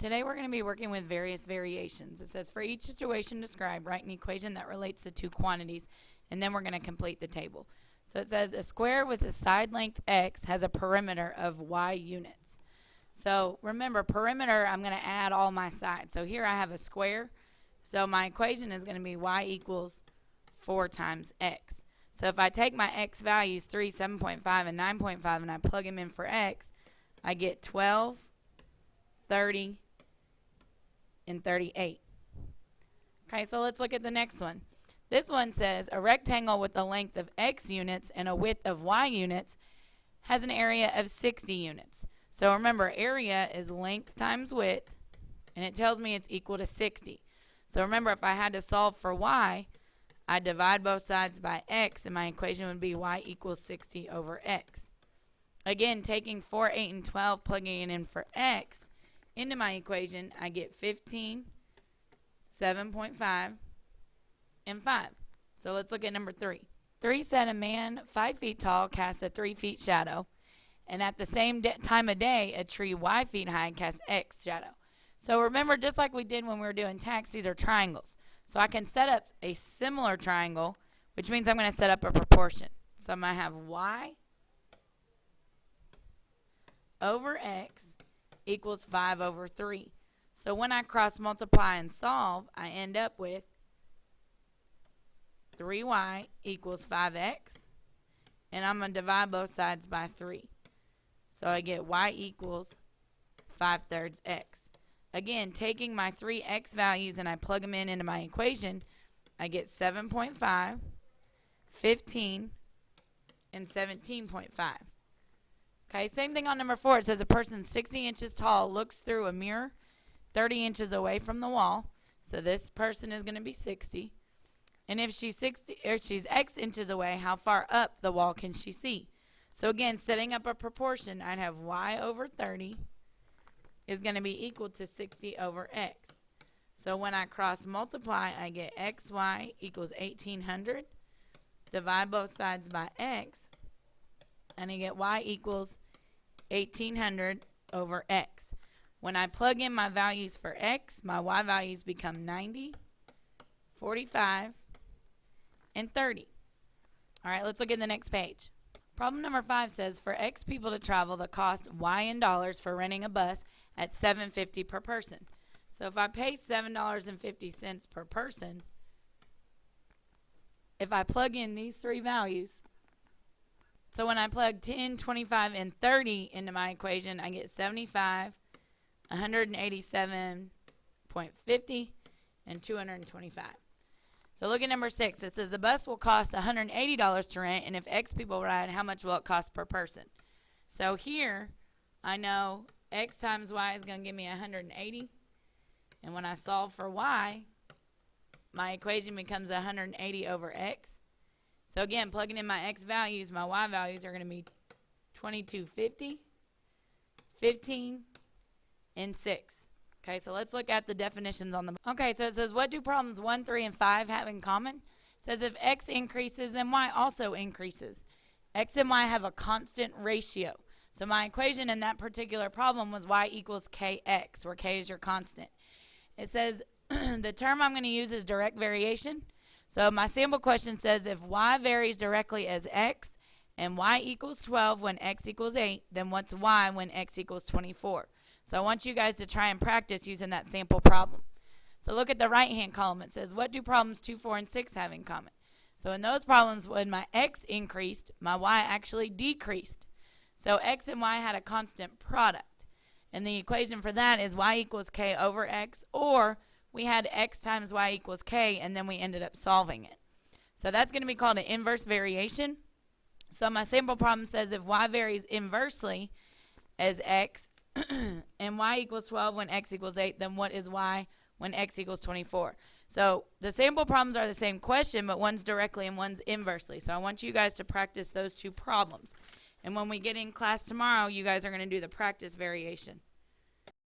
Today we're going to be working with various variations. It says for each situation described, write an equation that relates to two quantities, and then we're going to complete the table. So it says a square with a side length x has a perimeter of y units. So remember, perimeter, I'm going to add all my sides. So here I have a square. So my equation is going to be y equals 4 times x. So if I take my x values, 3, 7.5, and 9.5, and I plug them in for x, I get 12, 30, and 38. Okay, so let's look at the next one. This one says a rectangle with a length of x units and a width of y units has an area of 60 units. So remember, area is length times width, and it tells me it's equal to 60. So remember, if I had to solve for y, I divide both sides by x, and my equation would be y equals 60 over x. Again, taking 4, 8, and 12, plugging it in for x, into my equation, I get 15, 7.5, and 5. So let's look at number 3. 3 said a man 5 feet tall casts a 3 feet shadow, and at the same time of day, a tree y feet high casts x shadow. So remember, just like we did when we were doing tax, these are triangles. So I can set up a similar triangle, which means I'm going to set up a proportion. So I'm going to have y over x equals 5 over 3. So when I cross multiply and solve, I end up with 3y equals 5x, and I'm going to divide both sides by 3. So I get y equals 5/3 x. Again, taking my 3x values and I plug them in into my equation, I get 7.5, 15, and 17.5. Okay, same thing on number 4. It says a person 60 inches tall looks through a mirror 30 inches away from the wall. So this person is going to be 60. And if she's x inches away, how far up the wall can she see? So again, setting up a proportion, I'd have y over 30 is going to be equal to 60 over x. So when I cross multiply, I get xy equals 1800. Divide both sides by x, and I get y equals 1800 over x. When I plug in my values for x, my y values become 90, 45, and 30. All right, let's look at the next page. Problem number 5 says for x people to travel, the cost y in dollars for renting a bus at $7.50 per person. So if I pay $7.50 per person, if I plug in these three values, so when I plug 10, 25, and 30 into my equation, I get 75, 187.50, and 225. So look at number 6. It says the bus will cost $180 to rent, and if X people ride, how much will it cost per person? So here, I know X times Y is going to give me 180. And when I solve for Y, my equation becomes 180 over X. So again, plugging in my X values, my Y values are going to be 2250, 15, and 6. Okay, so let's look at the definitions on the. Okay, so it says, what do problems 1, 3, and 5 have in common? It says if X increases, then Y also increases. X and Y have a constant ratio. So my equation in that particular problem was Y equals KX, where K is your constant. It says the term I'm going to use is direct variation. So my sample question says if Y varies directly as X and Y equals 12 when X equals 8, then what's Y when X equals 24? So I want you guys to try and practice using that sample problem. So look at the right-hand column. It says, what do problems 2, 4, and 6 have in common? So in those problems, when my X increased, my Y actually decreased. So X and Y had a constant product. And the equation for that is Y equals K over X, or we had X times Y equals K, and then we ended up solving it. So that's going to be called an inverse variation. So my sample problem says if Y varies inversely as X, and Y equals 12 when X equals 8, then what is Y when X equals 24? So the sample problems are the same question, but one's directly and one's inversely. So I want you guys to practice those two problems. And when we get in class tomorrow, you guys are going to do the practice variation.